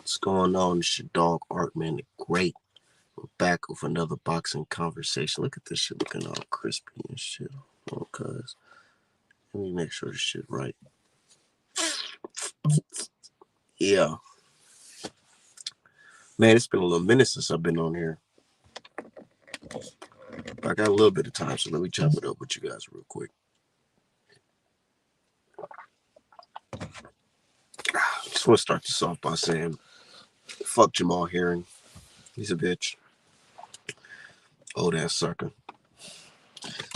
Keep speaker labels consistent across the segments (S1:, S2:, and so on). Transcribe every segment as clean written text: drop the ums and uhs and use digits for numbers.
S1: What's going on? It's your dog Art, man. The great. We're back with another boxing conversation. Look at this shit looking all crispy and shit. Oh, cuz. Let me make sure this shit right. Yeah. Man, it's been a little minute since I've been on here. I got a little bit of time, so let me chop it up with you guys real quick. Just want to start this off by saying, fuck Jamal Herring. He's a bitch. Old ass sucker.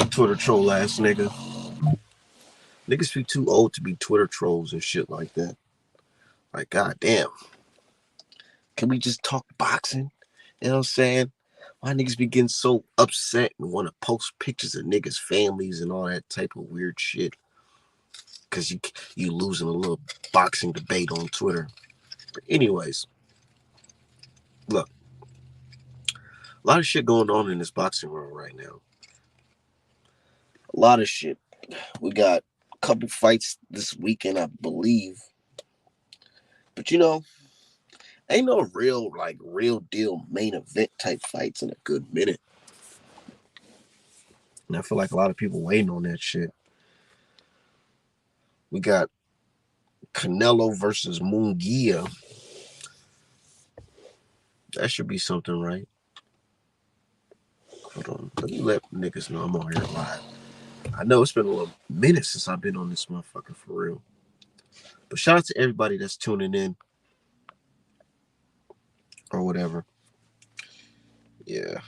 S1: Twitter troll ass nigga. Niggas be too old to be Twitter trolls and shit like that. Like, goddamn. Can we just talk boxing? You know what I'm saying? Why niggas be getting so upset and want to post pictures of niggas' families and all that type of weird shit? Because you losing a little boxing debate on Twitter. But anyways, look. A lot of shit going on in this boxing world right now. A lot of shit. We got a couple fights this weekend, I believe. But ain't no real deal main event type fights in a good minute. And I feel like a lot of people waiting on that shit. We got Canelo versus Munguia. That should be something, right? Hold on. Let me let niggas know I'm on here live. I know it's been a little minute since I've been on this motherfucker for real. But shout out to everybody that's tuning in. Or whatever. Yeah.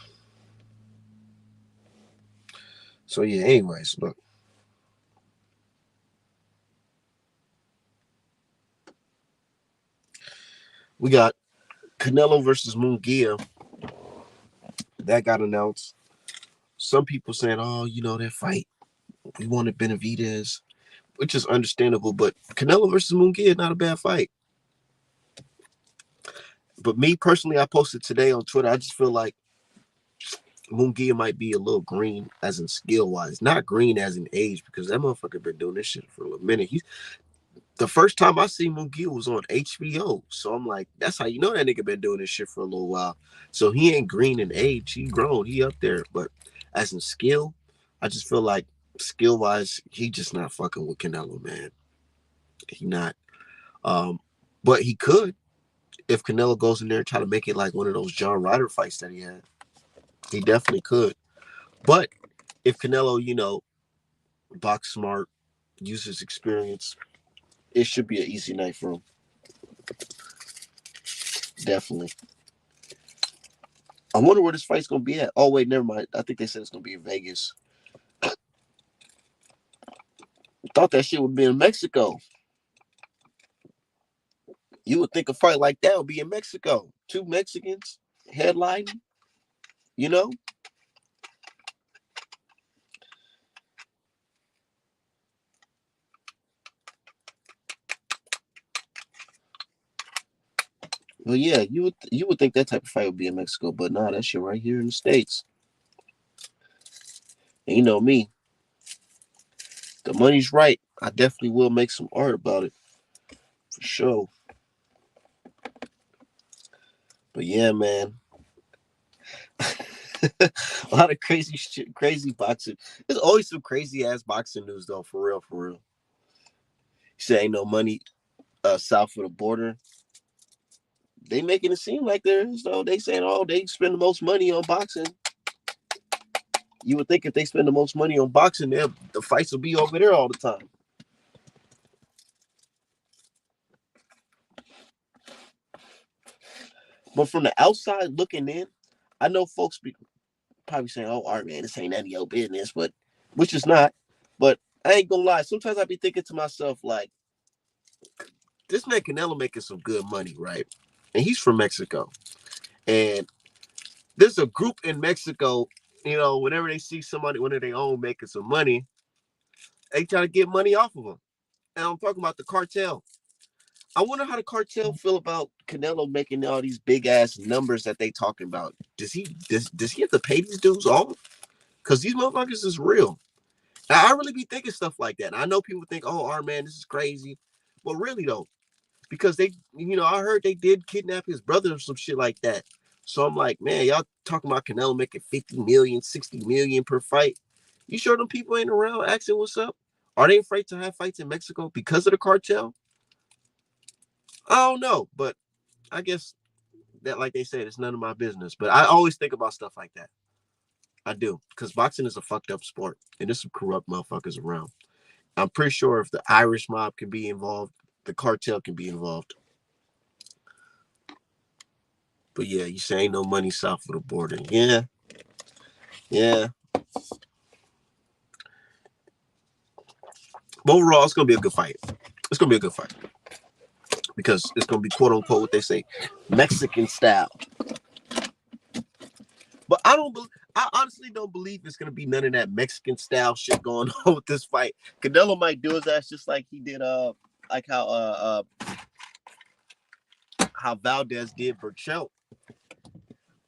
S1: So yeah, anyways, look. We got Canelo versus Munguia. That got announced. Some people saying, oh, that fight, we wanted Benavidez, which is understandable, but Canelo versus Munguia, not a bad fight. But me personally, I posted today on Twitter, I just feel like Munguia might be a little green as in skill-wise. Not green as in age, because that motherfucker been doing this shit for a little minute. The first time I seen Munguia was on HBO. So I'm like, that's how you know that nigga been doing this shit for a little while. So he ain't green in age. He grown. He up there. But as in skill, I just feel like skill-wise, he just not fucking with Canelo, man. He not. But he could if Canelo goes in there and try to make it like one of those John Ryder fights that he had. He definitely could. But if Canelo, box smart, uses experience, it should be an easy night for him. Definitely. I wonder where this fight's gonna be at. Oh wait, never mind. I think they said it's gonna be in Vegas. Thought that shit would be in Mexico. You would think a fight like that would be in Mexico. Two Mexicans headlining, you know? Well, yeah, you would think that type of fight would be in Mexico, but nah, that shit right here in the States. And you know me, the money's right. I definitely will make some art about it for sure. But yeah, man, a lot of crazy shit, crazy boxing. There's always some crazy ass boxing news though, for real, for real. You say ain't no money south of the border. They making it seem like there is though. They saying, oh, they spend the most money on boxing. You would think if they spend the most money on boxing, the fights will be over there all the time. But from the outside looking in, I know folks be probably saying, "Oh, all right, man, this ain't none of your business," but which is not. But I ain't gonna lie. Sometimes I be thinking to myself, like, this man Canelo making some good money, right? And he's from Mexico, and there's a group in Mexico. Whenever they see somebody, one of their own making some money, they try to get money off of them. And I'm talking about the cartel. I wonder how the cartel feel about Canelo making all these big ass numbers that they talking about. Does he have to pay these dudes off? Because these motherfuckers is real. I really be thinking stuff like that. And I know people think, oh, our man, this is crazy. But really though, because they, I heard they did kidnap his brother or some shit like that. So I'm like, man, y'all talking about Canelo making 50 million, 60 million per fight. You sure them people ain't around asking what's up? Are they afraid to have fights in Mexico because of the cartel? I don't know, but I guess that, like they said, it's none of my business. But I always think about stuff like that. I do, because boxing is a fucked up sport, and there's some corrupt motherfuckers around. I'm pretty sure if the Irish mob can be involved, the cartel can be involved. But yeah, you say ain't no money south of the border. Yeah, yeah. But overall, it's gonna be a good fight. It's gonna be a good fight because it's gonna be quote unquote what they say, Mexican style. But I honestly don't believe it's gonna be none of that Mexican style shit going on with this fight. Canelo might do his ass just like he did like how Valdez did Burchell,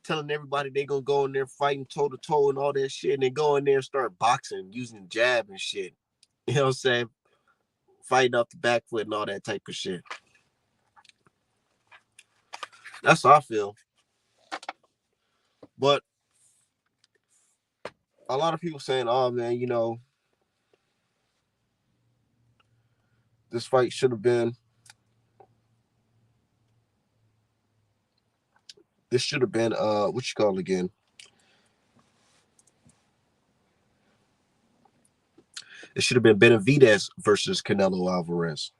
S1: telling everybody they gonna go in there fighting toe to toe and all that shit, and then go in there and start boxing using jab and shit. You know what I'm saying? Fighting off the back foot and all that type of shit. That's how I feel. But a lot of people saying, "Oh man, this fight should have been. This should have been what you call it again? It should have been Benavidez versus Canelo Alvarez."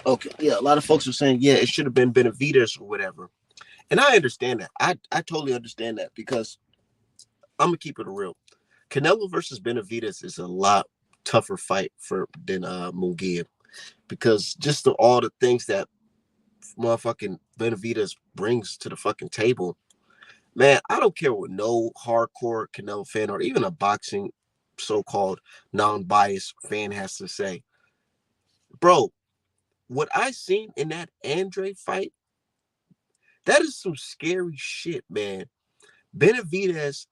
S1: Okay, yeah, a lot of folks are saying, yeah, it should have been Benavidez or whatever. And I understand that. I totally understand that because I'm gonna keep it real. Canelo versus Benavidez is a lot tougher fight than Munguia because just all the things that motherfucking Benavidez brings to the fucking table. Man, I don't care what no hardcore Canelo fan or even a boxing so-called non-biased fan has to say. Bro, what I seen in that Andre fight, that is some scary shit, man. Benavidez,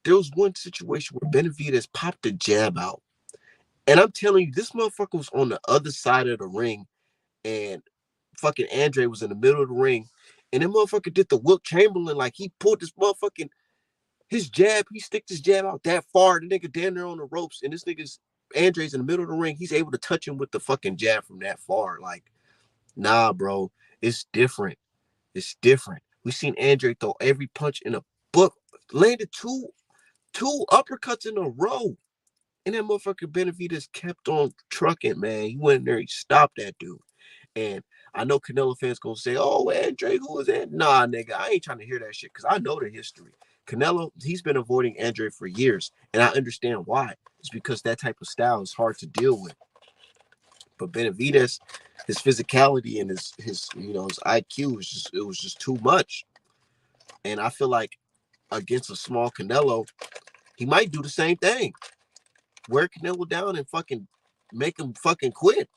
S1: there was one situation where Benavidez popped the jab out. And I'm telling you, this motherfucker was on the other side of the ring, and fucking Andre was in the middle of the ring. And that motherfucker did the Wilt Chamberlain, like he pulled this motherfucking his jab, he sticked his jab out that far. The nigga down there on the ropes, and this nigga's Andre's in the middle of the ring. He's able to touch him with the fucking jab from that far. Like, nah, bro, it's different. It's different. We seen Andre throw every punch in a book, landed two uppercuts in a row. And that motherfucker Benavidez kept on trucking, man. He went in there, he stopped that dude. And I know Canelo fans gonna say, "Oh, Andre, who is that?" Nah, nigga, I ain't trying to hear that shit because I know the history. Canelo, he's been avoiding Andre for years, and I understand why. It's because that type of style is hard to deal with. But Benavidez, his physicality and his IQ was just too much. And I feel like against a small Canelo, he might do the same thing. Wear Canelo down and fucking make him fucking quit.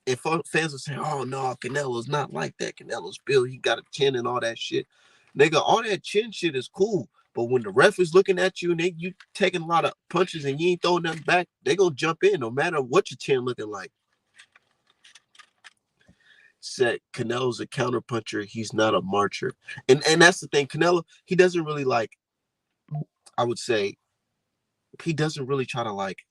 S1: And fans are saying, "Oh no, Canelo's not like that. Canelo's built. He got a chin and all that shit." Nigga, all that chin shit is cool. But when the ref is looking at you and you taking a lot of punches and you ain't throwing nothing back, they gonna jump in no matter what your chin looking like. Said Canelo's a counterpuncher. He's not a marcher. And that's the thing. Canelo, he doesn't really like, I would say, he doesn't really try to like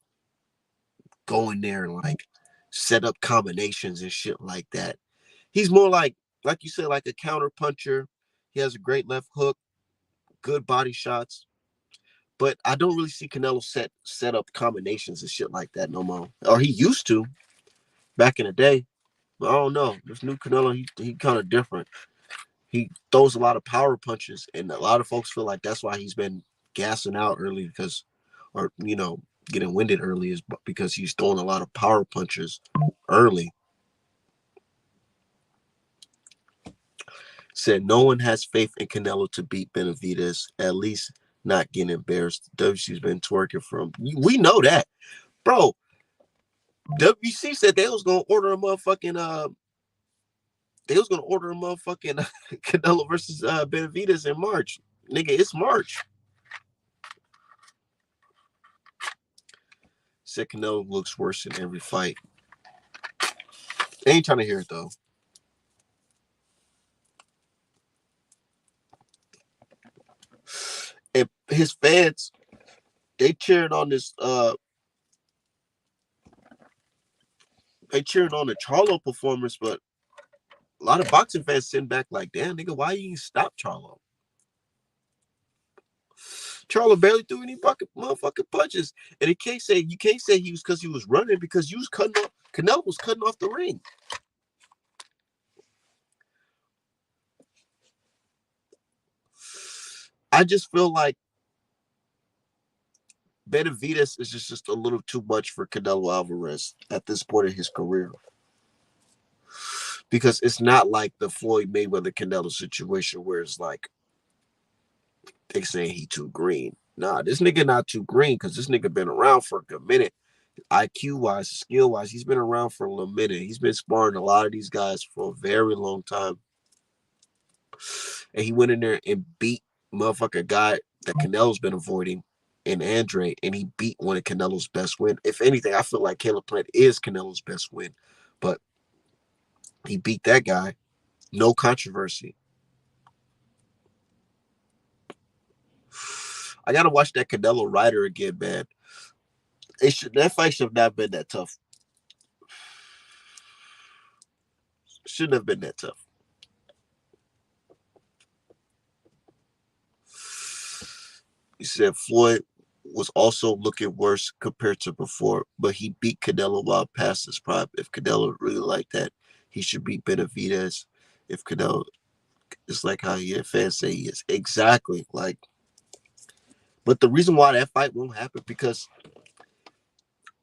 S1: go in there and like set up combinations and shit like that. He's more like you said, like a counter puncher. He has a great left hook, good body shots. But I don't really see Canelo set up combinations and shit like that no more. Or he used to back in the day. But I don't know. This new Canelo, he kind of different. He throws a lot of power punches, and a lot of folks feel like that's why he's been gassing out early because or getting winded early is because he's throwing a lot of power punches early. Said no one has faith in Canelo to beat Benavidez, at least not getting embarrassed. WC's been twerking from. We know that, bro. WC said they was gonna order a motherfucking Canelo versus Benavidez in March. Nigga, it's March. Said Canelo looks worse in every fight. They ain't trying to hear it though. And his fans, they cheering on this they cheering on the Charlo performance, but a lot of boxing fans sitting back like, damn, nigga, why you stop Charlo? Charlo barely threw any motherfucking punches. And you can't say he was because he was running, because you was cutting off. Canelo was cutting off the ring. I just feel like Benavidez is just a little too much for Canelo Alvarez at this point in his career. Because it's not like the Floyd Mayweather Canelo situation where it's like they saying he too green. Nah, this nigga not too green because this nigga been around for a good minute. IQ wise, skill wise, he's been around for a little minute. He's been sparring a lot of these guys for a very long time. And he went in there and beat motherfucker guy that Canelo's been avoiding in Andre, and he beat one of Canelo's best win. If anything, I feel like Caleb Plant is Canelo's best win, but he beat that guy. No controversy. I gotta watch that Canelo Ryder again, man. That fight should have not been that tough. Shouldn't have been that tough. He said Floyd was also looking worse compared to before, but he beat Canelo while past his prime. If Canelo really like that, he should beat Benavidez. If Canelo is like how fans say he is. Exactly. Like, but the reason why that fight won't happen, because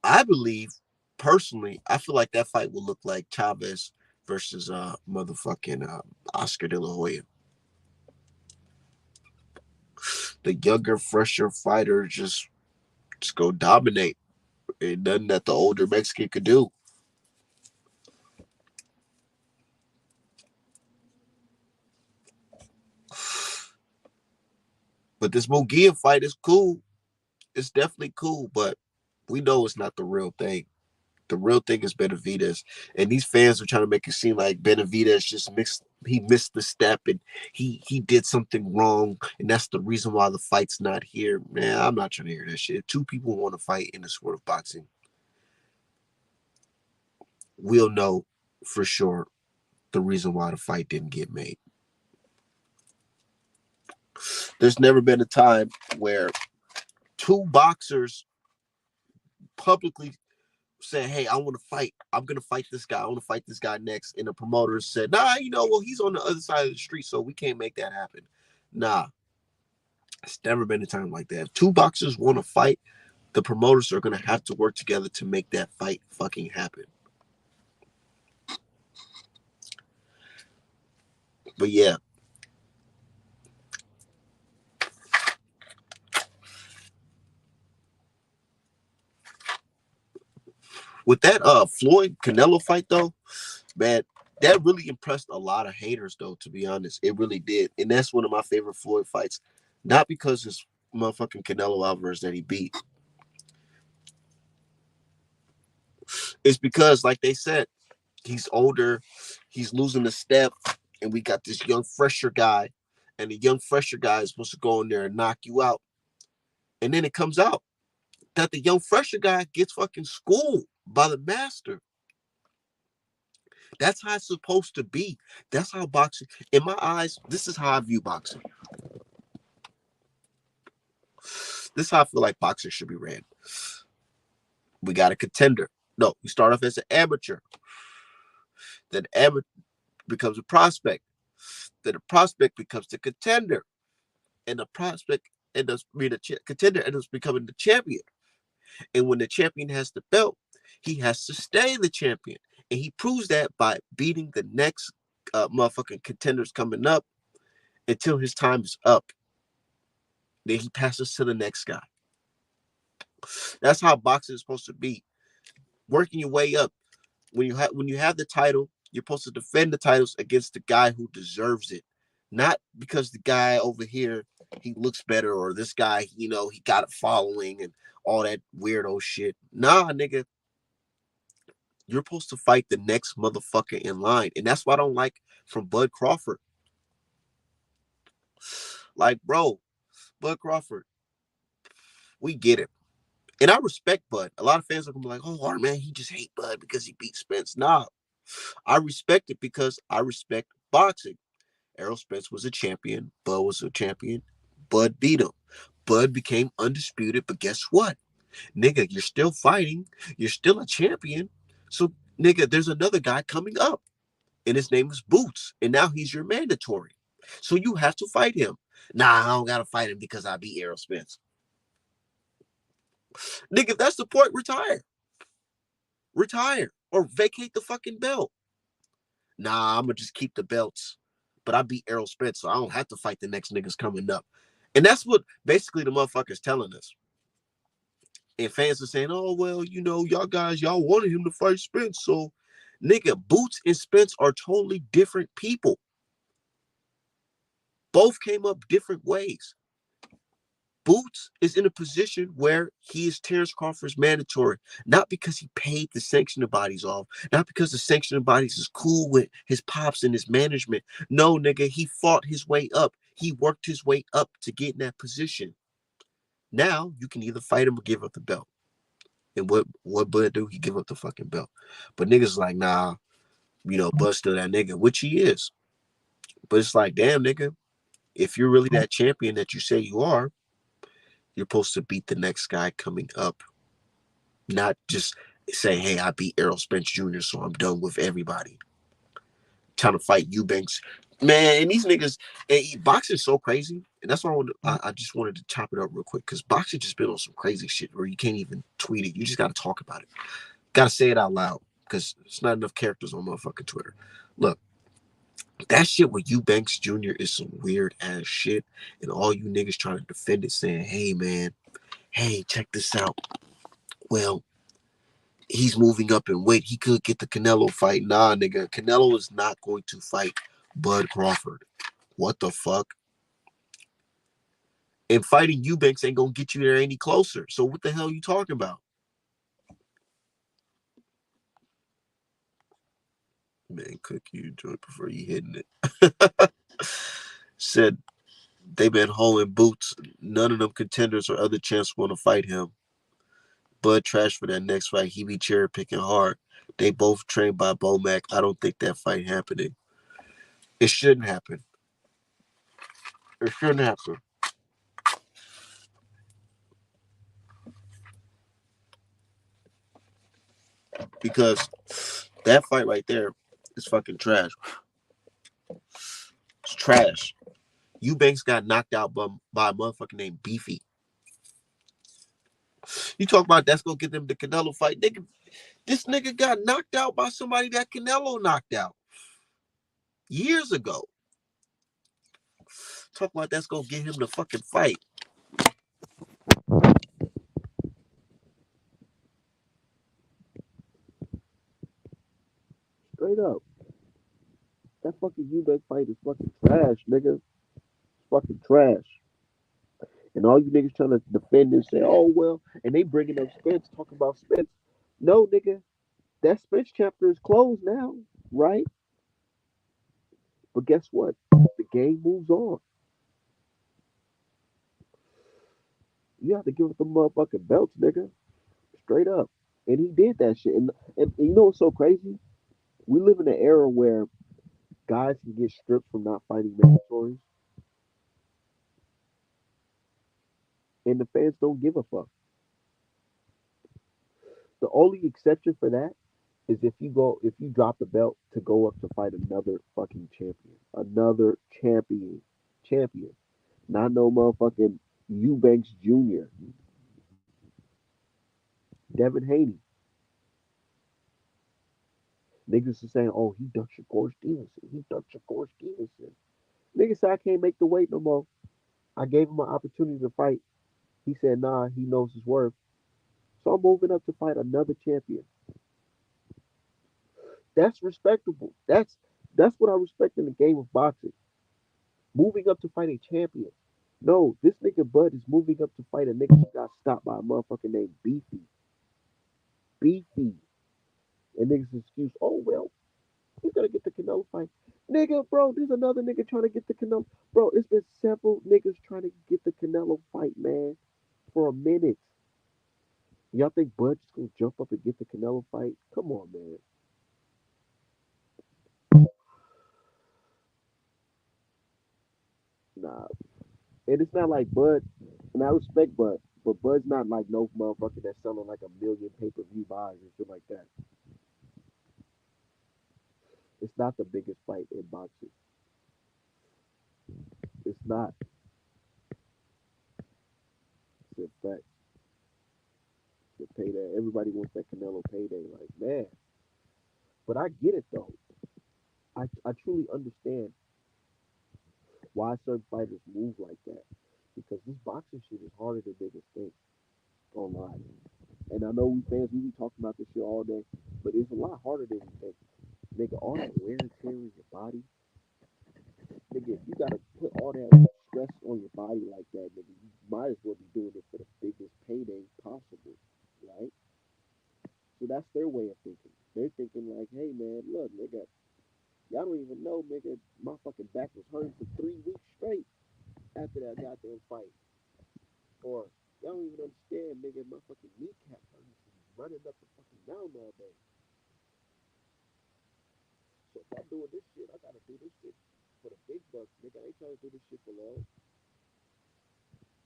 S1: I believe, personally, I feel like that fight will look like Chavez versus motherfucking Oscar De La Hoya. The younger, fresher fighter just go dominate. Ain't nothing that the older Mexican could do. But this Munguia fight is cool. It's definitely cool, but we know it's not the real thing. The real thing is Benavidez, and these fans are trying to make it seem like Benavidez just missed the step, and he did something wrong, and that's the reason why the fight's not here. Man, I'm not trying to hear that shit. If two people want to fight in the sport of boxing, we'll know for sure the reason why the fight didn't get made. There's never been a time where two boxers publicly said, hey, I want to fight. I'm going to fight this guy. I want to fight this guy next. And the promoters said, nah, well, he's on the other side of the street, so we can't make that happen. Nah, it's never been a time like that. If two boxers want to fight, the promoters are going to have to work together to make that fight fucking happen. But yeah. With that Floyd Canelo fight though, man, that really impressed a lot of haters though, to be honest. It really did. And that's one of my favorite Floyd fights. Not because it's motherfucking Canelo Alvarez that he beat. It's because, like they said, he's older, he's losing the step, and we got this young, fresher guy, and the young, fresher guy is supposed to go in there and knock you out. And then it comes out that the young, fresher guy gets fucking schooled by the master. That's how it's supposed to be. That's how boxing, in my eyes, this is how I view boxing. This is how I feel like boxing should be ran. We got a contender. No, we start off as an amateur. Then the amateur becomes a prospect. Then the prospect becomes the contender. And the prospect ends up being a contender, ends up becoming the champion. And when the champion has the belt, he has to stay the champion. And he proves that by beating the next motherfucking contenders coming up until his time is up. Then he passes to the next guy. That's how boxing is supposed to be. Working your way up. When you have the title, you're supposed to defend the titles against the guy who deserves it. Not because the guy over here he looks better or this guy, he got a following and all that weirdo shit. Nah, nigga, you're supposed to fight the next motherfucker in line. And that's what I don't like from Bud Crawford. Like, bro, Bud Crawford, we get it. And I respect Bud. A lot of fans are gonna be like, oh man, he just hate Bud because he beat Spence. Nah. I respect it because I respect boxing. Errol Spence was a champion. Bud was a champion. Bud beat him. Bud became undisputed, but guess what? Nigga, you're still fighting. You're still a champion. So, nigga, there's another guy coming up. And his name is Boots. And now he's your mandatory. So you have to fight him. Nah, I don't gotta fight him because I beat Errol Spence. Nigga, if that's the point, retire. Retire. Or vacate the fucking belt. Nah, I'm gonna just keep the belts. But I beat Errol Spence, so I don't have to fight the next niggas coming up. And that's what basically the motherfucker's telling us. And fans are saying, oh, well, y'all guys, y'all wanted him to fight Spence. So, nigga, Boots and Spence are totally different people. Both came up different ways. Boots is in a position where he is Terrence Crawford's mandatory, not because he paid the sanctioning bodies off, not because the sanctioning bodies is cool with his pops and his management. No, nigga, he fought his way up. He worked his way up to get in that position. Now you can either fight him or give up the belt. And what Bud do? He give up the fucking belt. But niggas like, nah, Bud's still that nigga, which he is. But it's like, damn, nigga, if you're really that champion that you say you are, you're supposed to beat the next guy coming up. Not just say, hey, I beat Errol Spence Jr., so I'm done with everybody. Trying to fight Eubanks. Man, and these niggas, and boxing's so crazy. And that's why I just wanted to chop it up real quick, because boxing just been on some crazy shit where you can't even tweet it. You just got to talk about it. Got to say it out loud, because it's not enough characters on motherfucking Twitter. Look, that shit with Eubanks Jr. is some weird ass shit. And all you niggas trying to defend it saying, hey, man, hey, check this out. Well, he's moving up in weight. He could get the Canelo fight. Nah, nigga. Canelo is not going to fight Bud Crawford. What the fuck? And fighting Eubanks ain't going to get you there any closer. So what the hell are you talking about? Man, Cook, you enjoy prefer you hitting it. Said they been holding Boots. None of them contenders or other champs want to fight him. Bud trash for that next fight. He be cherry picking hard. They both trained by Bomac. I don't think that fight happening. It shouldn't happen. It shouldn't happen. Because that fight right there is fucking trash. It's trash. Eubanks got knocked out by a motherfucker named Beefy. You talk about that's gonna get them the Canelo fight. This nigga got knocked out by somebody that Canelo knocked out years ago. Talk about that's gonna get him the fucking fight. Straight up. That fucking Eubank fight is fucking trash, nigga. Fucking trash. And all you niggas trying to defend and say, oh well, and they bringing up Spence, talking about Spence. No, nigga, that Spence chapter is closed now, right? But guess what? The game moves on. You have to give up the motherfucking belts, nigga. Straight up. And he did that shit. And you know what's so crazy? We live in an era where guys can get stripped from not fighting mandatories, and the fans don't give a fuck. The only exception for that is if you drop the belt to go up to fight another fucking champion. Another champion. Champion. Not no motherfucking
S2: Eubanks Jr., Devin Haney. Niggas are saying, oh, he ducked Shakur Stevenson. He ducked Shakur Stevenson. Niggas say I can't make the weight no more. I gave him an opportunity to fight. He said, nah, he knows his worth. So I'm moving up to fight another champion. That's respectable. That's what I respect in the game of boxing. Moving up to fight a champion. No, this nigga Bud is moving up to fight a nigga who got stopped by a motherfucker named Beefy. Beefy. And niggas excuse, oh well, he's gonna get the Canelo fight. Nigga, bro, there's another nigga trying to get the Canelo. Bro, it's been several niggas trying to get the Canelo fight, man, for a minute. Y'all think Bud's gonna jump up and get the Canelo fight? Come on, man. Nah. And it's not like Bud, and I respect Bud, but Bud's not like no motherfucker that's selling like a million pay-per-view buys and shit like that. It's not the biggest fight in boxing. It's not. It's a fact. The payday. Everybody wants that Canelo payday. Like, man. But I get it though. I truly understand why certain fighters move like that. Because this boxing shit is harder than niggas think online. And I know we fans, we be talking about this shit all day, but it's a lot harder than we think. Nigga, all that wear and tear in your body, nigga, if you gotta put all that stress on your body like that, nigga, you might as well be doing it for the biggest payday possible, right? So that's their way of thinking. They're thinking like, hey man, look, nigga, y'all don't even know, nigga, my fucking back was hurting for 3 weeks straight after that goddamn fight. Or y'all don't even understand, nigga, my fucking kneecap hurting from running up the fucking mountain all day. So if I'm doing this shit, I gotta do this shit for the big bucks, nigga. I ain't trying to do this shit for long.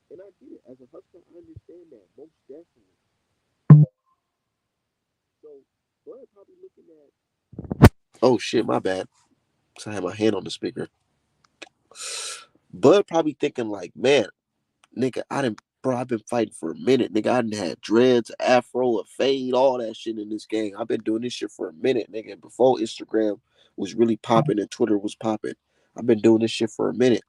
S2: And I get it. As a hustler, I understand that most definitely. So Bud probably looking at. Oh shit, my bad. So I had my hand on the speaker. Bud probably thinking like, man, nigga, I didn't, bro. I've been fighting for a minute, nigga. I didn't had dreads, afro, a fade, all that shit in this game. I've been doing this shit for a minute, nigga. Before Instagram was really popping and Twitter was popping, I've been doing this shit for a minute.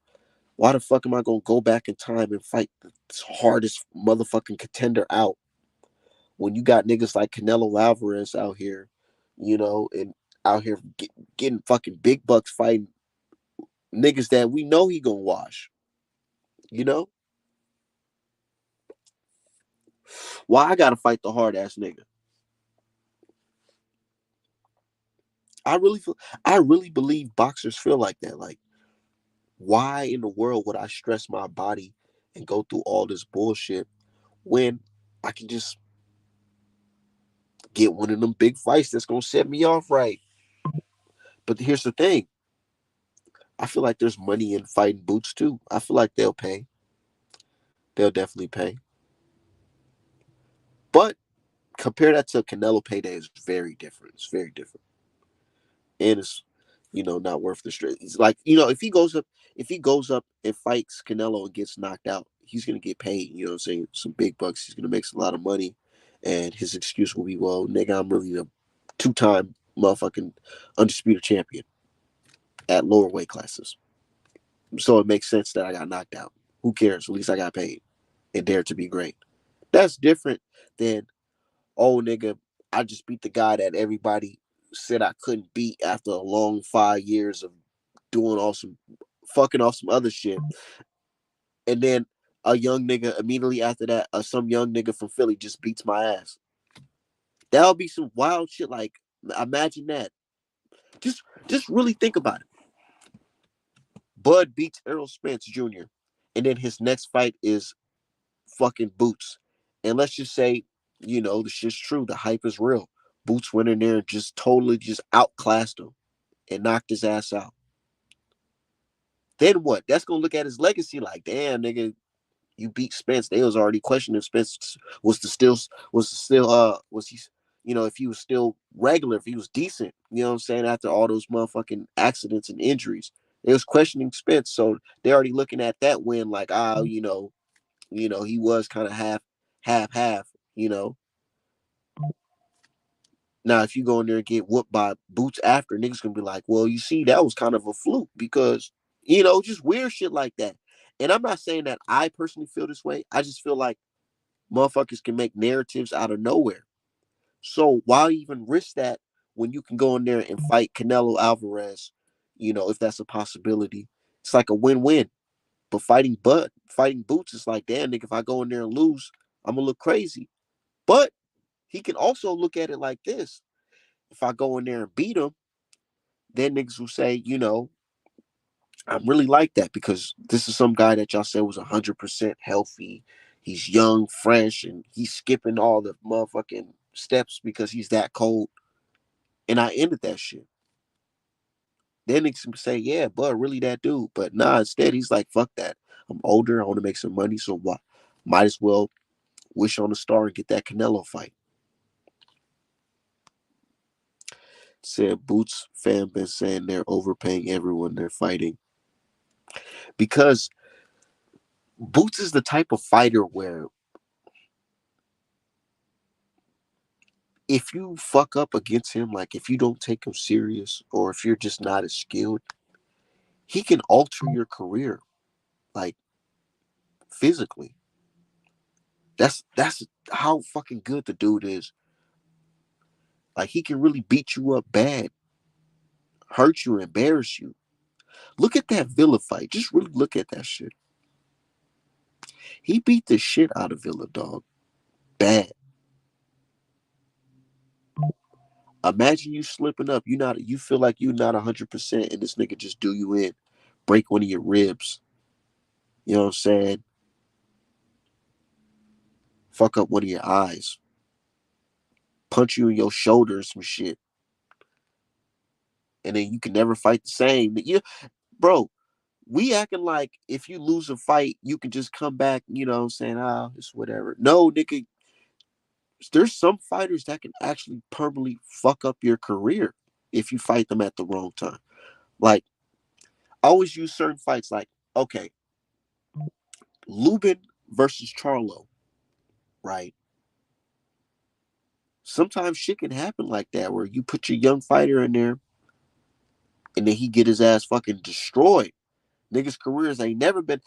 S2: Why the fuck am I gonna go back in time and fight the hardest motherfucking contender out when you got niggas like Canelo Alvarez out here, and out here getting fucking big bucks fighting niggas that we know he gonna wash. You know why I gotta fight the hard ass nigga? I really feel, I really believe boxers feel like that. Like, why in the world would I stress my body and go through all this bullshit when I can just get one of them big fights that's gonna set me off right? But here's the thing. I feel like there's money in fighting boots too. I feel like they'll pay. They'll definitely pay. But compare that to Canelo payday is very different. It's very different. And it's not worth the stress. It's like, if he goes up and fights Canelo and gets knocked out, he's gonna get paid, you know what I'm saying? Some big bucks. He's gonna make a lot of money. And his excuse will be, well, nigga, I'm really a 2 time motherfucking undisputed champion at lower weight classes. So it makes sense that I got knocked out. Who cares? At least I got paid and dared to be great. That's different than, oh nigga, I just beat the guy that everybody said I couldn't beat after a long 5 years of doing awesome, fucking off some other shit. And then a young nigga immediately after that, some young nigga from Philly just beats my ass. That'll be some wild shit. Like, imagine that. Just really think about it. Bud beats Errol Spence Jr. And then his next fight is fucking Boots. And let's just say, the shit's true. The hype is real. Boots went in there and just totally just outclassed him and knocked his ass out. Then what? That's gonna look at his legacy like, damn, nigga, you beat Spence. They was already questioning if Spence was he, if he was still regular, if he was decent, you know what I'm saying, after all those motherfucking accidents and injuries. They was questioning Spence. So they're already looking at that win like, You know, he was kind of half, you know. Now, if you go in there and get whooped by Boots after, niggas gonna be like, well, you see, that was kind of a fluke because, you know, just weird shit like that. And I'm not saying that I personally feel this way. I just feel like motherfuckers can make narratives out of nowhere. So why even risk that when you can go in there and fight Canelo Alvarez, you know, if that's a possibility? It's like a win-win. But fighting Boots is like, damn, nigga, if I go in there and lose, I'm gonna look crazy. But he can also look at it like this. If I go in there and beat him, then niggas will say, you know, I'm really like that because this is some guy that y'all said was 100% healthy. He's young, fresh, and he's skipping all the motherfucking steps because he's that cold. And I ended that shit. Then niggas can say, yeah, but really that dude. But nah, instead, he's like, fuck that. I'm older. I want to make some money. So what? Might as well wish on a star and get that Canelo fight. Said Boots fan been saying they're overpaying everyone they're fighting. Because Boots is the type of fighter where if you fuck up against him, like if you don't take him serious or if you're just not as skilled, he can alter your career, like physically. That's how fucking good the dude is. Like he can really beat you up bad, hurt you, embarrass you. Look at that Villa fight. Just really look at that shit. He beat the shit out of Villa, dog. Bad. Imagine you slipping up. You feel like you're not 100%, and this nigga just do you in, break one of your ribs. You know what I'm saying? Fuck up one of your eyes, punch you in your shoulder or some shit, and then you can never fight the same. Bro, we acting like if you lose a fight, you can just come back. You know what I'm saying? Ah, it's whatever. No, nigga. There's some fighters that can actually permanently fuck up your career if you fight them at the wrong time. Like, I always use certain fights like, okay, Lubin versus Charlo, right? Sometimes shit can happen like that where you put your young fighter in there and then he get his ass fucking destroyed. Niggas' careers ain't never been,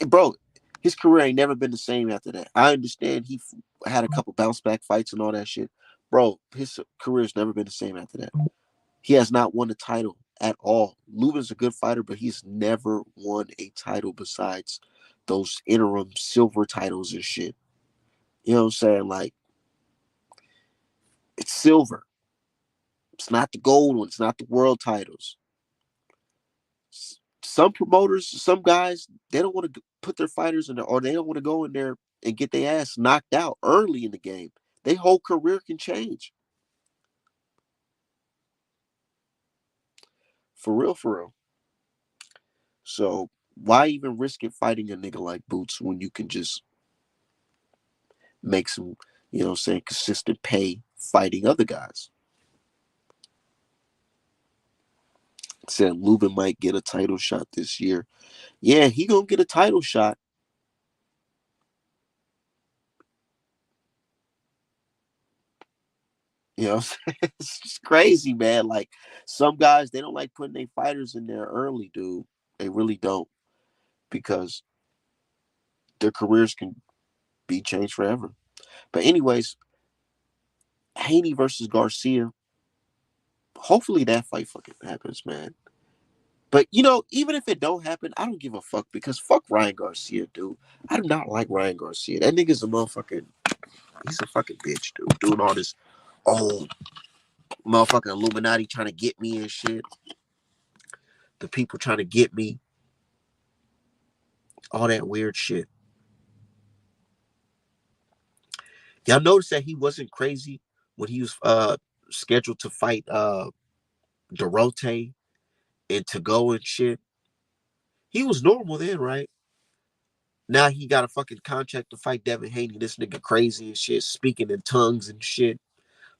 S2: bro. His career ain't never been the same after that. I understand he had a couple bounce back fights and all that shit, bro. His career's never been the same after that. He has not won a title at all. Lubin's a good fighter, but he's never won a title besides those interim silver titles and shit. You know what I'm saying? Like, it's silver. It's not the gold one. It's not the world titles. Some promoters, some guys, they don't want to put their fighters in there, or they don't want to go in there and get their ass knocked out early in the game. Their whole career can change. For real, for real. So why even risk it fighting a nigga like Boots when you can just make some, you know what I'm saying, consistent pay fighting other guys? Said Lubin might get a title shot this year. Yeah, he gonna get a title shot. You know, it's just crazy, man. Like some guys, they don't like putting their fighters in there early, dude. They really don't, because their careers can be changed forever. But anyways, Haney versus Garcia. Hopefully that fight fucking happens, man. But you know, even if it don't happen, I don't give a fuck because fuck Ryan Garcia, dude. I do not like Ryan Garcia. That nigga's a motherfucking. He's a fucking bitch, dude. Doing all this old motherfucking Illuminati trying to get me and shit. The people trying to get me. All that weird shit. Y'all notice that he wasn't crazy when he was scheduled to fight Dorote and to go and shit. He was normal then, right? Now he got a fucking contract to fight Devin Haney. This nigga crazy and shit, speaking in tongues and shit.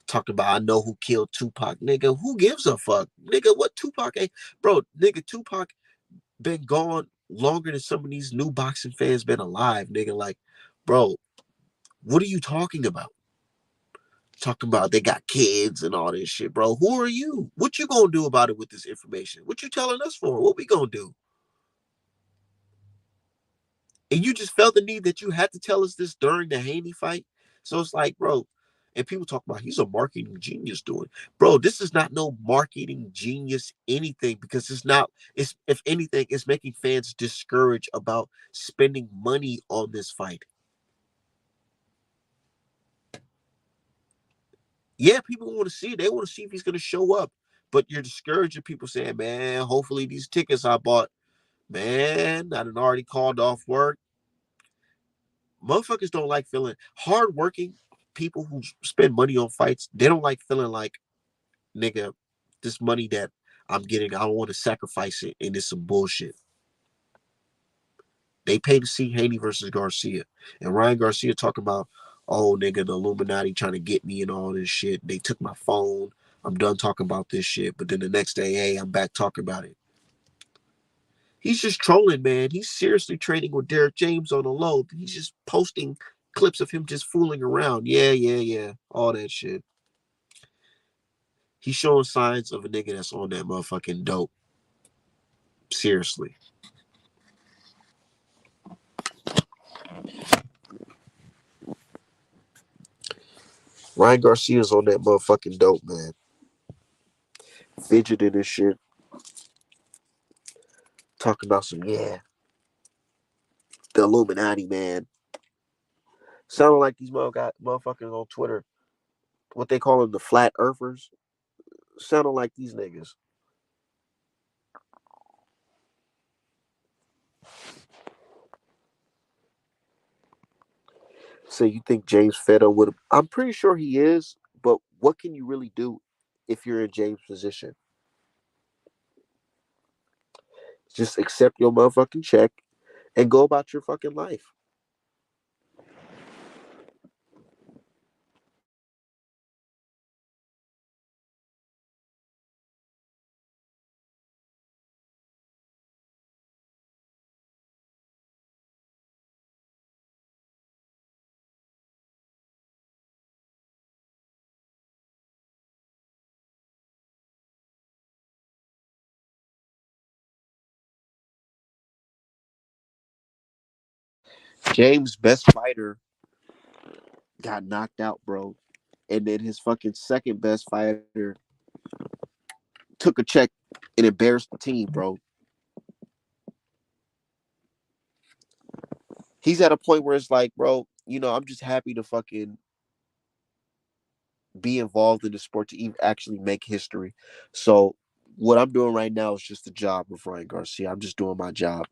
S2: Talking about I know who killed Tupac. Nigga, who gives a fuck? Nigga, what Tupac ain't? Bro, nigga, Tupac been gone longer than some of these new boxing fans been alive, nigga. Like, bro, what are you talking about? Talking about they got kids and all this shit, bro. Who are you? What you gonna do about it with this information? What you telling us for? What we gonna do? And you just felt the need that you had to tell us this during the Haney fight. So it's like, bro, and people talk about he's a marketing genius doing. Bro, this is not no marketing genius anything because it's not, it's if anything, it's making fans discouraged about spending money on this fight. Yeah, people want to see it. They want to see if he's gonna show up. But you're discouraging people saying, man, hopefully these tickets I bought, man, I done already called off work. Motherfuckers don't like feeling hardworking people who spend money on fights. They don't like feeling like, nigga, this money that I'm getting, I don't want to sacrifice it, and it's some bullshit. They pay to see Haney versus Garcia, and Ryan Garcia talking about, oh nigga, the Illuminati trying to get me and all this shit. They took my phone. I'm done talking about this shit. But then the next day, hey, I'm back talking about it. He's just trolling, man. He's seriously training with Derek James on the low. He's just posting clips of him just fooling around. Yeah, yeah, yeah. All that shit. He's showing signs of a nigga that's on that motherfucking dope. Seriously. Ryan Garcia's on that motherfucking dope, man. Fidgeting and shit. Talking about some, yeah, the Illuminati, man. Sounding like these motherfuckers on Twitter. What they call them, the flat earthers. Sounding like these niggas. So you think James Fedor would have? I'm pretty sure he is, but what can you really do if you're in James' position? Just accept your motherfucking check and go about your fucking life. James' best fighter got knocked out, bro. And then his fucking second best fighter took a check and embarrassed the team, bro. He's at a point where it's like, bro, I'm just happy to fucking be involved in the sport to even actually make history. So what I'm doing right now is just a job with Ryan Garcia. I'm just doing my job.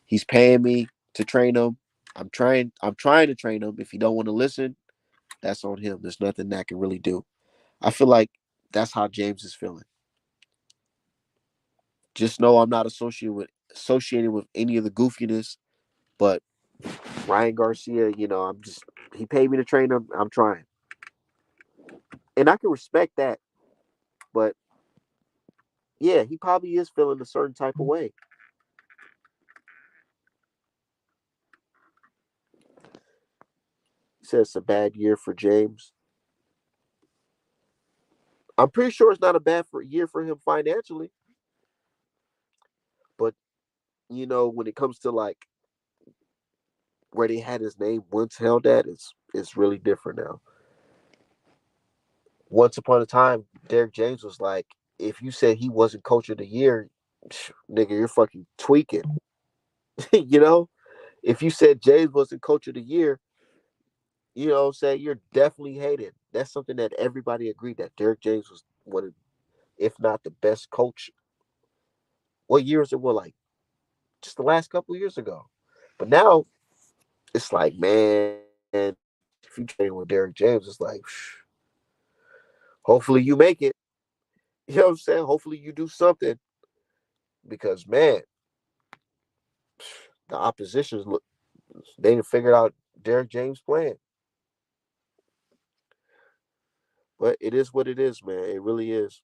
S2: He's paying me to train him. I'm trying to train him. If he don't want to listen, that's on him. There's nothing that I can really do. I feel like that's how James is feeling. Just know I'm not associated with any of the goofiness, but Ryan Garcia, he paid me to train him. I'm trying. And I can respect that, but yeah, he probably is feeling a certain type of way. He says it's a bad year for James. I'm pretty sure it's not a bad year for him financially, but when it comes to like where they had his name once held at, it's really different now. Once upon a time, Derek James was like, if you said he wasn't coach of the year, nigga, you're fucking tweaking. you know, if you said James wasn't coach of the year, say you're definitely hated. That's something that everybody agreed that Derek James was one of, if not the best coach. What years it was like just the last couple of years ago. But now it's like, man, if you train with Derek James, it's like, hopefully you make it. You know what I'm saying? Hopefully you do something because man, the opposition look they didn't figure out Derek James' plan. But it is what it is, man. It really is.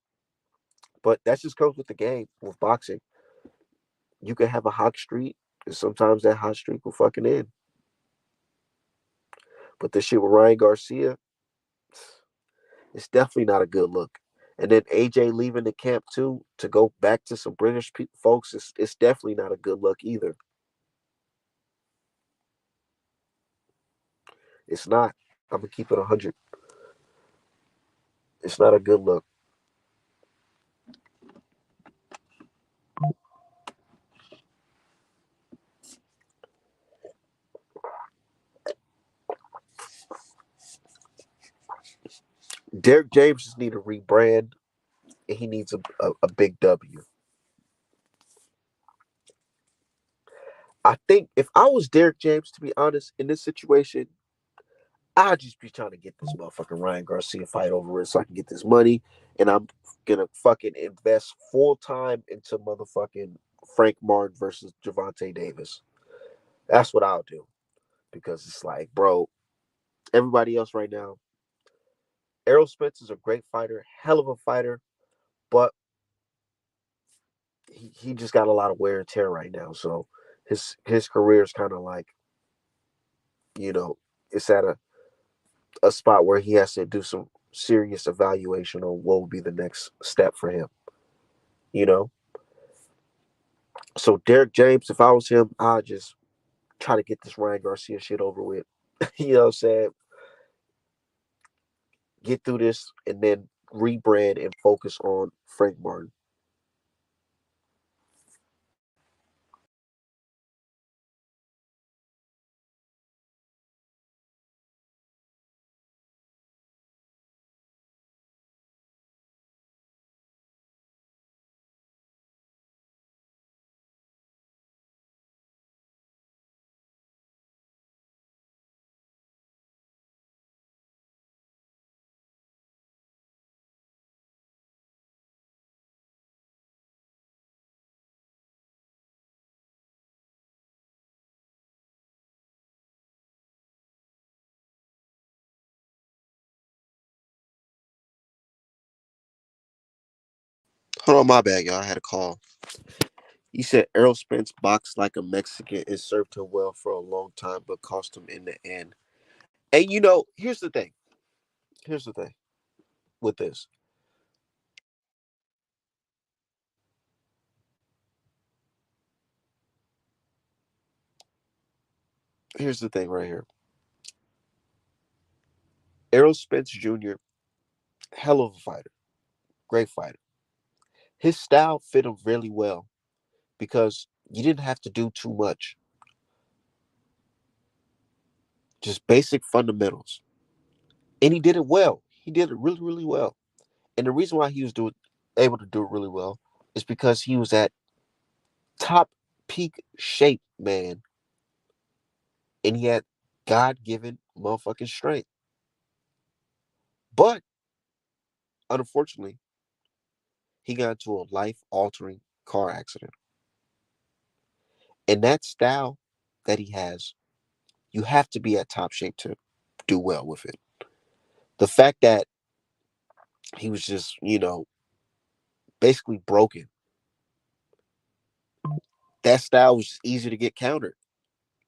S2: But that just comes with the game with boxing. You can have a hot streak, and sometimes that hot streak will fucking end. But this shit with Ryan Garcia, it's definitely not a good look. And then AJ leaving the camp too to go back to some British folks, it's definitely not a good look either. It's not. I'm gonna keep it 100. It's not a good look. Derek James just need a rebrand, and he needs a big W. I think if I was Derek James, to be honest, in this situation, I'd just be trying to get this motherfucking Ryan Garcia fight over with so I can get this money, and I'm gonna fucking invest full time into motherfucking Frank Martin versus Javante Davis. That's what I'll do because it's like, bro, everybody else right now. Errol Spence is a great fighter, hell of a fighter, but he just got a lot of wear and tear right now. So his career is kind of like, you know, it's at a spot where he has to do some serious evaluation on what will be the next step for him. You know, so Derek James, if I was him, I'd just try to get this Ryan Garcia shit over with. You know what I'm saying? Get through this and then rebrand and focus on Frank Martin. Hold on, my bad, y'all. I had a call. He said Errol Spence boxed like a Mexican and served him well for a long time, but cost him in the end. And you know, here's the thing. Here's the thing with this. Here's the thing right here. Errol Spence Jr., hell of a fighter, great fighter. His style fit him really well because you didn't have to do too much. Just basic fundamentals. And he did it well. He did it really, really well. And the reason why he was able to do it really well is because he was at top peak shape, man. And he had God given motherfucking strength. But unfortunately, he got into a life altering car accident. And that style that he has, you have to be at top shape to do well with it. The fact that he was just, basically broken, that style was just easy to get countered.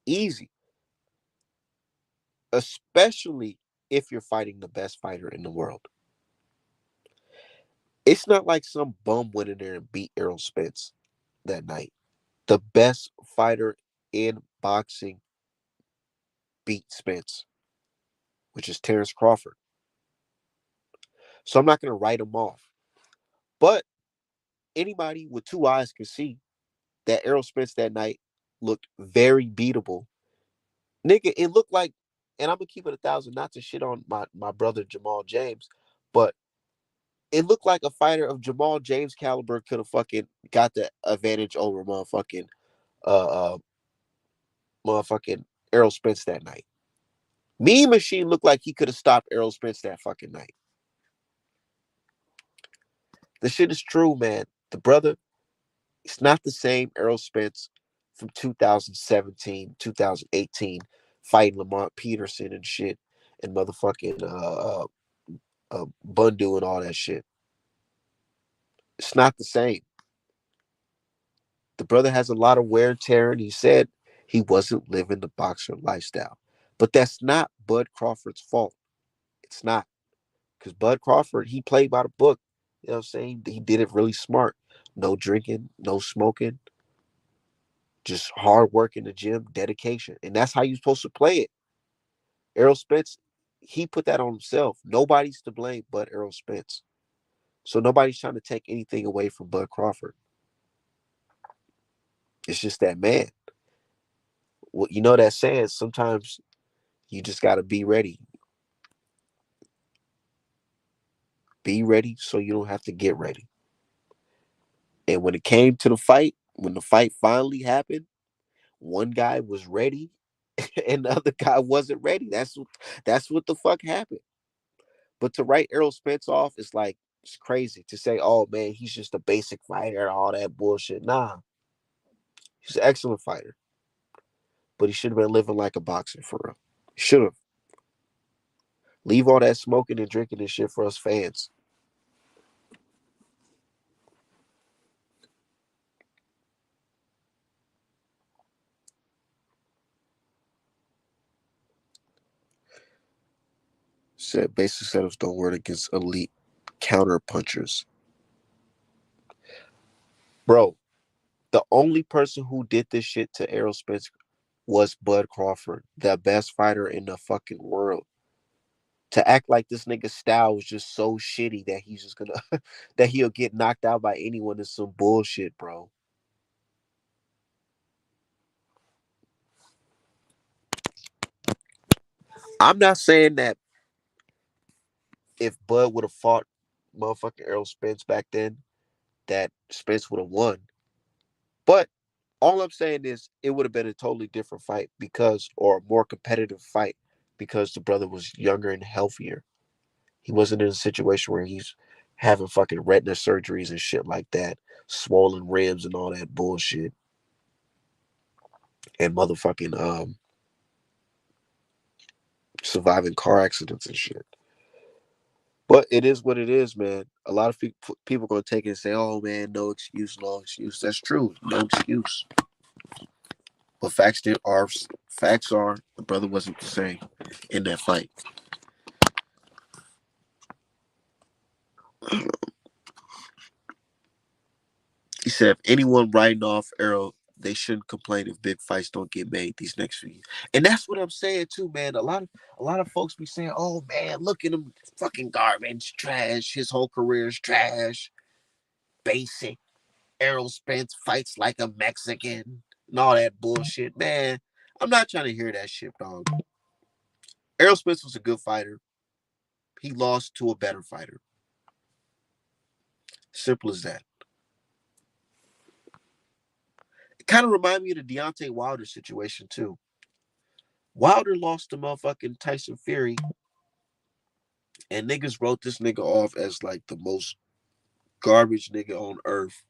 S2: Easy. Especially if you're fighting the best fighter in the world. It's not like some bum went in there and beat Errol Spence that night. The best fighter in boxing beat Spence, which is Terrence Crawford. So I'm not going to write him off. But anybody with two eyes can see that Errol Spence that night looked very beatable. Nigga, it looked like, and I'm going to keep it 1,000, not to shit on my brother Jamal James, but it looked like a fighter of Jamal James caliber could have fucking got the advantage over uh, uh motherfucking Errol Spence that night. Mean Machine looked like he could have stopped Errol Spence that fucking night. The shit is true, man. The brother, it's not the same Errol Spence from 2017, 2018, fighting Lamont Peterson and shit, and motherfucking Bundu and all that shit. It's not the same. The brother has a lot of wear and tear, and he said he wasn't living the boxer lifestyle. But that's not Bud Crawford's fault. It's not. Because Bud Crawford, he played by the book. You know what I'm saying? He did it really smart. No drinking, no smoking, just hard work in the gym, dedication. And that's how you're supposed to play it. Errol Spence, he put that on himself. Nobody's to blame but Errol Spence. So nobody's trying to take anything away from Bud Crawford. It's just that man. Well, you know that saying, sometimes you just got to be ready. Be ready so you don't have to get ready. And when it came to the fight, when the fight finally happened, one guy was ready and the other guy wasn't ready. That's what the fuck happened. But to write Errol Spence off is like, it's crazy to say, oh man, he's just a basic fighter and all that bullshit. Nah, he's an excellent fighter, but he should have been living like a boxer for real. He should have. Leave all that smoking and drinking and shit for us fans. Said basic setups don't work against elite counter punchers. Bro, the only person who did this shit to Errol Spence was Bud Crawford, the best fighter in the fucking world. To act like this nigga's style was just so shitty that he's just gonna that he'll get knocked out by anyone is some bullshit, bro. I'm not saying that if Bud would have fought motherfucking Errol Spence back then, that Spence would have won. But all I'm saying is it would have been a totally different fight because, or a more competitive fight because the brother was younger and healthier. He wasn't in a situation where he's having fucking retina surgeries and shit like that, swollen ribs and all that bullshit, and motherfucking surviving car accidents and shit. But it is what it is, man. A lot of people gonna take it and say, "Oh man, no excuse, no excuse." That's true, no excuse. But facts are the brother wasn't the same in that fight. He said, if anyone writing off Errol, they shouldn't complain if big fights don't get made these next few years. And that's what I'm saying too, man. A lot of folks be saying, "Oh man, look at him, fucking garbage, trash. His whole career is trash, basic. Errol Spence fights like a Mexican and all that bullshit, man." I'm not trying to hear that shit, dog. Errol Spence was a good fighter. He lost to a better fighter. Simple as that. It kind of reminded me of the Deontay Wilder situation too. Wilder lost to motherfucking Tyson Fury, and niggas wrote this nigga off as like the most garbage nigga on earth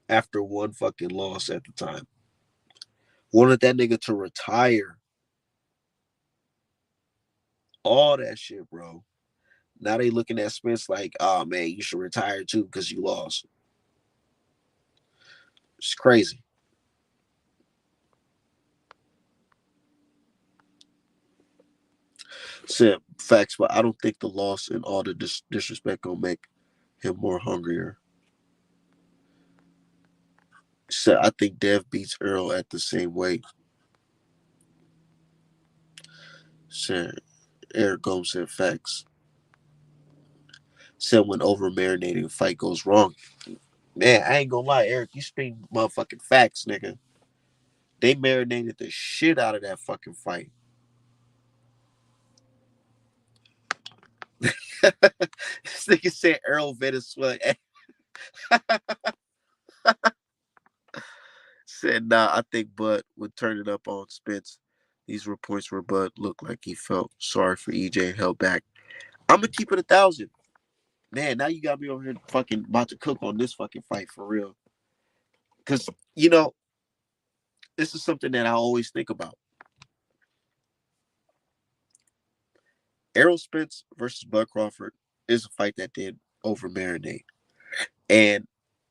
S2: after one fucking loss at the time. Wanted that nigga to retire. All that shit, bro. Now they looking at Spence like, oh man, you should retire too because you lost. It's crazy. Said facts, but I don't think the loss and all the disrespect gonna make him more hungrier. Said I think Dev beats Earl at the same weight. Said Eric Gomes said facts. Said when over marinating fight goes wrong. Man, I ain't gonna lie, Eric, you speak motherfucking facts, nigga. They marinated the shit out of that fucking fight. This nigga said Earl Venezuela said, nah, I think Bud would turn it up on Spence. These were points where Bud looked like he felt sorry for EJ and held back. I'm gonna keep it 1,000. Man, now you got me over here fucking about to cook on this fucking fight for real. Cause this is something that I always think about. Errol Spence versus Bud Crawford is a fight that did over marinate. And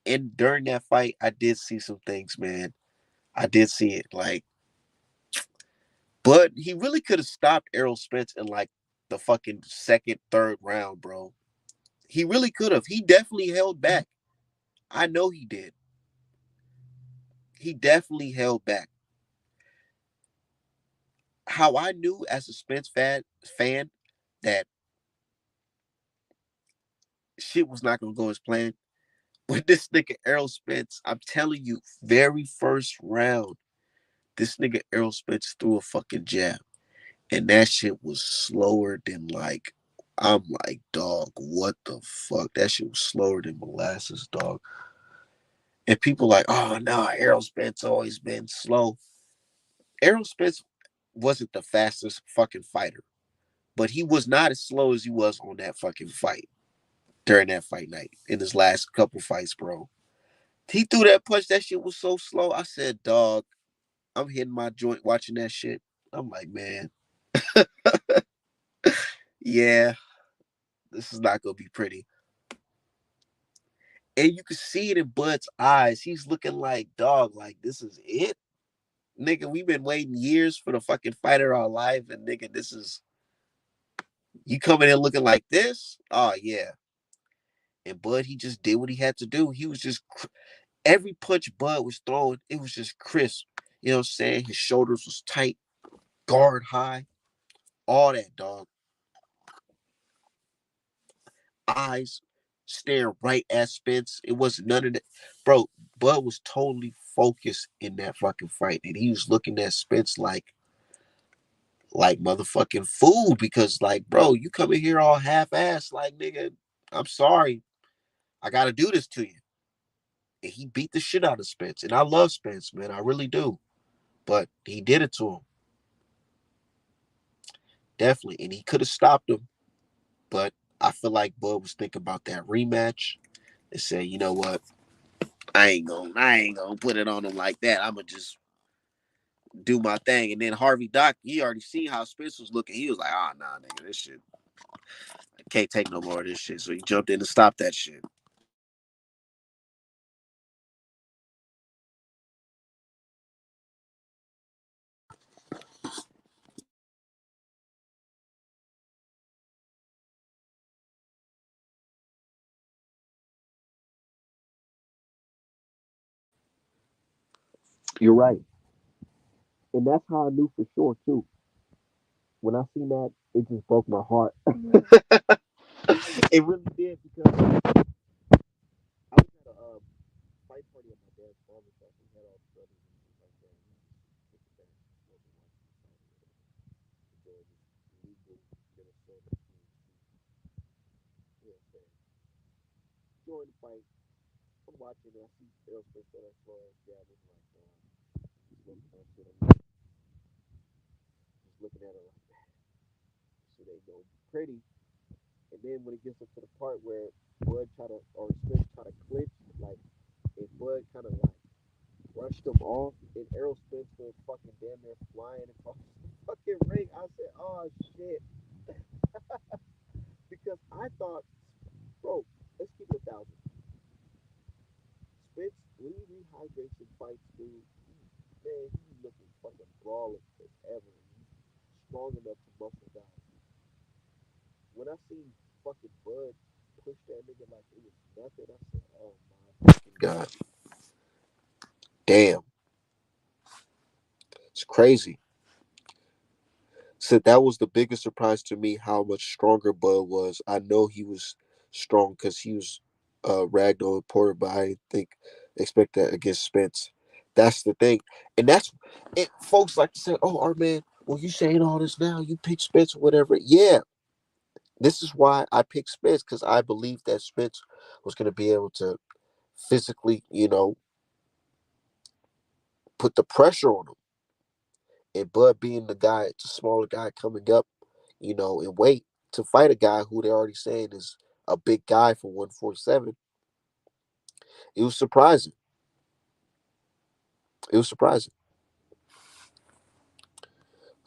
S2: And during that fight, I did see some things, man. I did see it. Like, but he really could have stopped Errol Spence in like the fucking second, third round, bro. He really could have. He definitely held back. I know he did. He definitely held back. How I knew as a Spence fan that shit was not gonna go as planned. But this nigga Errol Spence, I'm telling you, very first round, this nigga Errol Spence threw a fucking jab. And that shit was slower than like, I'm like, dog, what the fuck? That shit was slower than molasses, dog. And people like, oh no, Errol Spence always been slow. Errol Spence wasn't the fastest fucking fighter, but he was not as slow as he was on that fucking fight during that fight night in his last couple fights, bro. He threw that punch. That shit was so slow. I said, dog, I'm hitting my joint watching that shit. I'm like, man, yeah, this is not gonna be pretty. And you can see it in Bud's eyes. He's looking like, dog, like this is it, nigga. We've been waiting years for the fucking fight of our life, and nigga, this is you coming in looking like this. Oh yeah. And Bud, he just did what he had to do. He was just every punch Bud was throwing, it was just crisp. You know what I'm saying? His shoulders was tight, guard high, all that, dog. Eyes staring right at Spence. It wasn't none of that. Bro, Bud was totally focused in that fucking fight. And he was looking at Spence like motherfucking fool. Because like, bro, you come in here all half-assed, like, nigga, I'm sorry. I gotta do this to you. And he beat the shit out of Spence. And I love Spence, man. I really do. But he did it to him. Definitely. And he could have stopped him. But I feel like Bud was thinking about that rematch and said, you know what? I ain't gonna put it on him like that. I'ma just do my thing. And then Harvey Doc, he already seen how Spence was looking. He was like, oh nah, nigga, this shit. I can't take no more of this shit. So he jumped in to stop that shit. You're right. And that's how I knew for sure too. When I seen that, it just broke my heart. It really did because I was at a fight party at my dad's barbershop. We had all the brothers and shit like that. We just took it back, smoking like legal Minnesota. Yeah, so during the fight, I'm watching and I see Errol Spence that slow ass jab. I'm like, just looking at shit. I'm just looking at it like, shit ain't no pretty. And then when it gets up to the part where Bud try to or Spence try to clinch, like if Bud kind of like rushed him off, and Errol Spence was fucking damn near flying across the fucking ring. I said, oh shit, because I thought, bro, let's keep it 1,000. Spence, when he rehydrates and fights, dude, man, he's looking fucking brawling as ever. He's strong enough to muscle guys. When I seen fucking Bud push that nigga like it was nothing, I said, oh my fucking god, damn, it's crazy. So that was the biggest surprise to me how much stronger Bud was. I know he was strong because he was Ragdoll and Porter, but I didn't think expect that against Spence. That's the thing, and that's it. Folks like to say, "Oh, our man, well, you saying all this now? You pick Spence or whatever." Yeah, this is why I picked Spence because I believe that Spence was going to be able to physically, put the pressure on him. And Bud being the guy, the smaller guy coming up, in weight to fight a guy who they're already saying is a big guy for 147, it was surprising. It was surprising.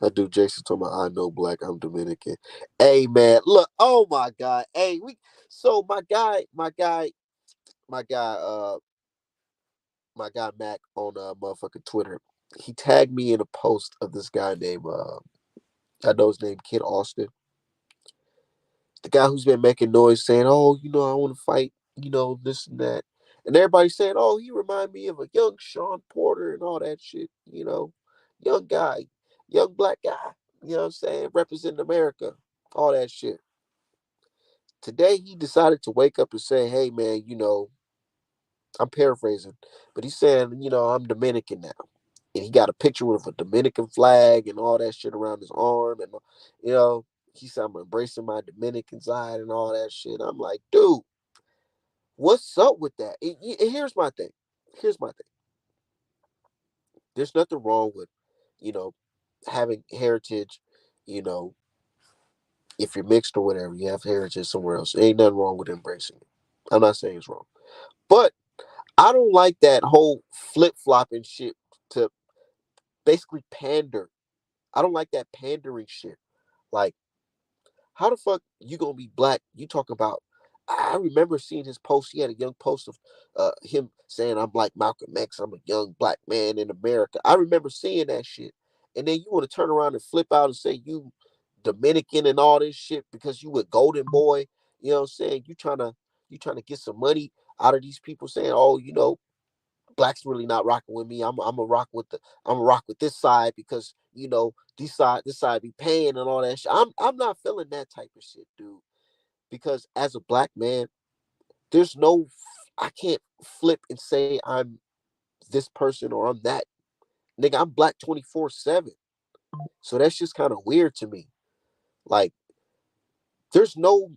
S2: That dude Jason told me I know black, I'm Dominican. Hey man, look, oh my God. Hey, we so my guy, my guy Mac on motherfucking Twitter. He tagged me in a post of this guy named I know his name Kid Austin, the guy who's been making noise saying, "Oh, I want to fight, this and that," and everybody's saying, "Oh, he remind me of a young Sean Porter and all that shit," young guy, young black guy, what I'm saying, representing America, all that shit. Today he decided to wake up and say, "Hey, man, I'm paraphrasing, but he's saying, I'm Dominican now." And he got a picture with a Dominican flag and all that shit around his arm. And, you know, he said, "I'm embracing my Dominican side and all that shit." I'm like, dude, what's up with that? And here's my thing. Here's my thing. There's nothing wrong with, you know, having heritage, you know, if you're mixed or whatever, you have heritage somewhere else. Ain't nothing wrong with embracing it. I'm not saying it's wrong. But I don't like that whole flip flopping shit to basically pander. I don't like that pandering shit. Like, how the fuck you gonna be black? You talk about. I remember seeing his post. He had a young post of him saying, "I'm like Malcolm X. I'm a young black man in America." I remember seeing that shit. And then you want to turn around and flip out and say you Dominican and all this shit because you a golden boy. You know what I'm saying? You trying to get some money out of these people saying, "Oh, black's really not rocking with me. I'm a rock with this side because this side be paying and all that shit." I'm not feeling that type of shit, dude. Because as a black man, there's no I can't flip and say I'm this person or I'm that. Nigga, I'm black 24/7. So that's just kind of weird to me. Like, there's no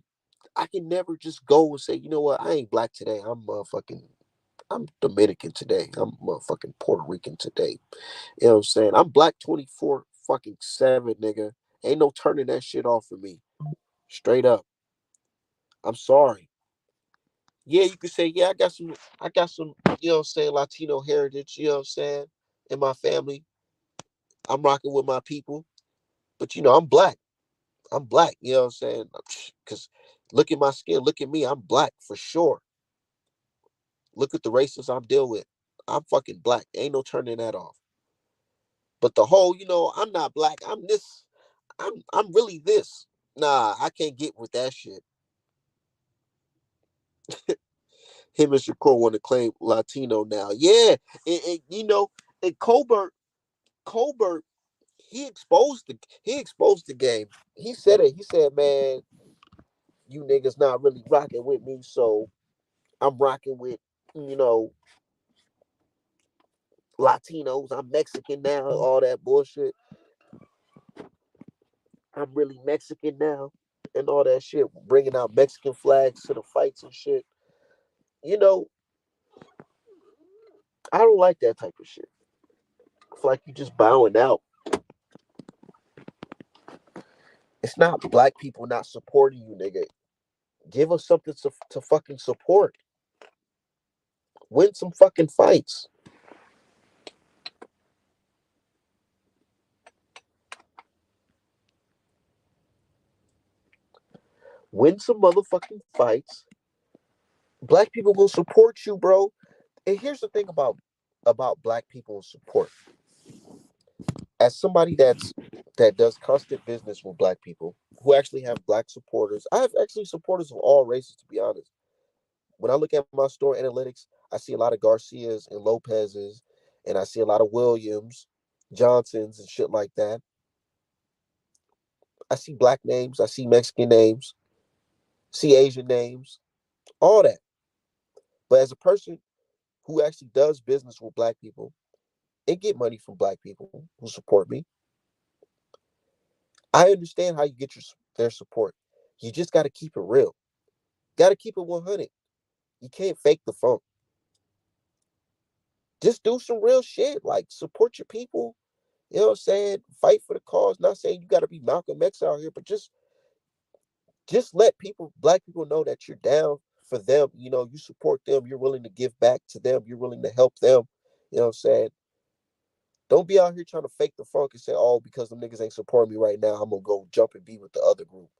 S2: I can never just go and say, "You know what, I ain't black today. I'm Dominican today. I'm motherfucking Puerto Rican today." You know what I'm saying? I'm black 24 fucking 7, nigga. Ain't no turning that shit off for me. Straight up. I'm sorry. Yeah, you could say, yeah, I got some, Latino heritage, you know what I'm saying, in my family. I'm rocking with my people. But I'm black. I'm black, you know what I'm saying? Cause look at my skin, look at me, I'm black for sure. Look at the races I'm dealing with. I'm fucking black. Ain't no turning that off. But the whole, I'm not black. I'm this. I'm really this. Nah, I can't get with that shit. Him and Shakur want to claim Latino now. Yeah, and Colbert, he exposed the game. He said it. He said, "Man, you niggas not really rocking with me, so I'm rocking with you know Latinos. I'm Mexican now. All that bullshit. I'm really Mexican now." And all that shit, bringing out Mexican flags to the fights and shit. You know, I don't like that type of shit. It's like you just bowing out. It's not black people not supporting you, nigga. Give us something to fucking support. Win some fucking fights. Win some motherfucking fights. Black people will support you, bro. And here's the thing about black people and support. As somebody that does constant business with black people who actually have black supporters, I have actually supporters of all races, to be honest. When I look at my store analytics, I see a lot of Garcias and Lopez's, and I see a lot of Williams, Johnsons, and shit like that. I see black names, I see Mexican names, see Asian names, all that. But as a person who actually does business with black people and get money from black people who support me, I understand how you get their support. You just got to keep it real. Got to keep it 100. You can't fake the funk. Just do some real shit. Like, support your people. You know what I'm saying? Fight for the cause. Not saying you got to be Malcolm X out here, but just let black people know that you're down for them. You support them. You're willing to give back to them. You're willing to help them. You know what I'm saying? Don't be out here trying to fake the funk and say, "Oh, because them niggas ain't supporting me right now, I'm gonna go jump and be with the other group."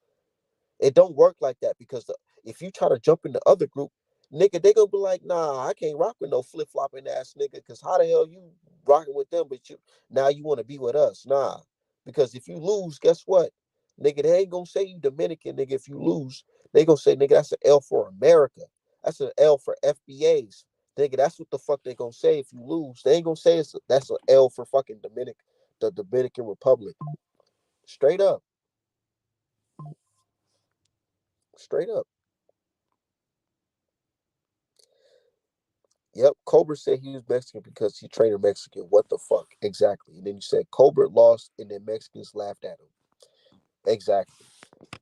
S2: It don't work like that because if you try to jump in the other group, nigga, they gonna be like, nah, I can't rock with no flip flopping ass nigga. Cause how the hell you rocking with them, but you now you want to be with us? Nah, because if you lose, guess what, nigga? They ain't gonna say you Dominican, nigga. If you lose, they gonna say, nigga, that's an L for America. That's an L for FBAs, nigga. That's what the fuck they gonna say if you lose. They ain't gonna say that's an L for fucking the Dominican Republic. Straight up, straight up. Yep, Colbert said he was Mexican because he trained a Mexican. What the fuck? Exactly. And then you said Colbert lost and then Mexicans laughed at him. Exactly.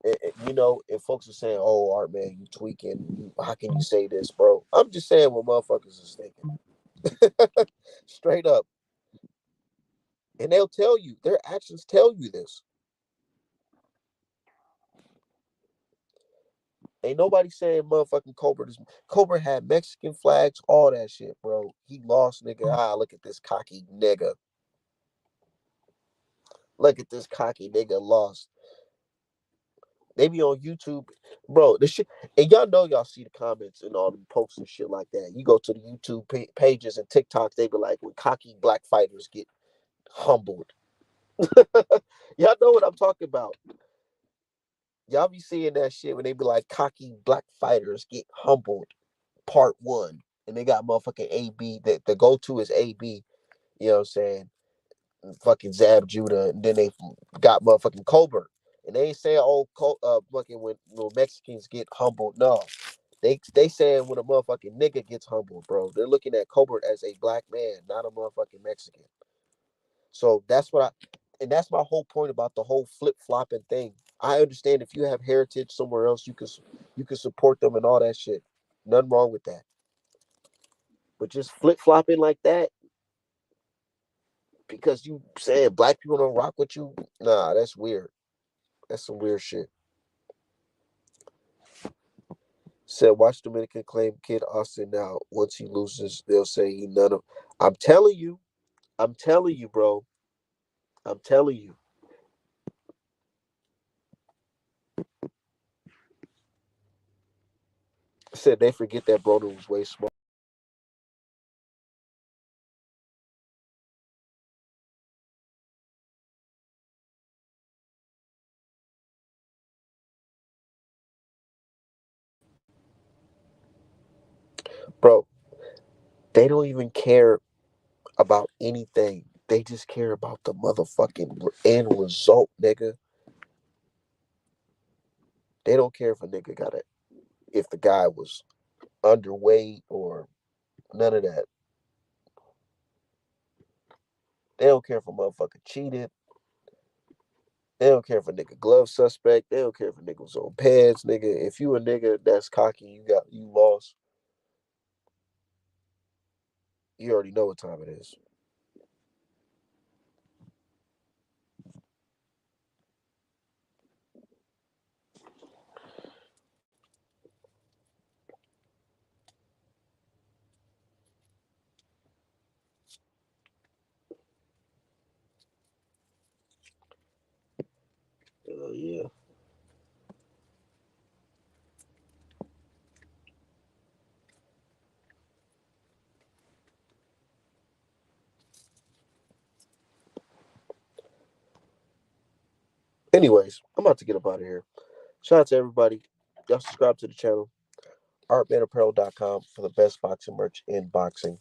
S2: And folks are saying, oh, Art, man, you tweaking. How can you say this, bro? I'm just saying what motherfuckers is thinking. Straight up. And they'll tell you, their actions tell you this. Ain't nobody saying motherfucking Colbert had Mexican flags, all that shit, bro. He lost, nigga. Look at this cocky nigga. Look at this cocky nigga lost. They be on YouTube, bro. The shit, and y'all know y'all see the comments and all the posts and shit like that. You go to the YouTube pages and TikToks, they be like, when cocky black fighters get humbled. Y'all know what I'm talking about. Y'all be seeing that shit when they be like, cocky black fighters get humbled, part one, and they got motherfucking AB. That the go to is AB. You know what I'm saying? Fucking Zab Judah, and then they got motherfucking Colbert. And they ain't saying, oh, fucking when Mexicans get humbled. No, they saying when a motherfucking nigga gets humbled, bro. They're looking at Colbert as a black man, not a motherfucking Mexican. So and that's my whole point about the whole flip flopping thing. I understand if you have heritage somewhere else, you can support them and all that shit. Nothing wrong with that. But just flip flopping like that because you saying black people don't rock with you, nah, that's weird. That's some weird shit. Said, watch Dominican claim Kid Austin now. Once he loses, they'll say he none of. I'm telling you. I'm telling you, bro. I'm telling you. Said they forget that Broner was way smart. Bro, they don't even care about anything. They just care about the motherfucking end result, nigga. They don't care if a nigga got it, if the guy was underweight or none of that. They don't care if a motherfucker cheated. They don't care if a nigga glove suspect. They don't care if a nigga was on pads, nigga. If you a nigga that's cocky, you lost. You already know what time it is. Yeah. Anyways, I'm about to get up out of here. Shout out to everybody. Y'all subscribe to the channel. ArtmanApparel.com for the best boxing merch in boxing.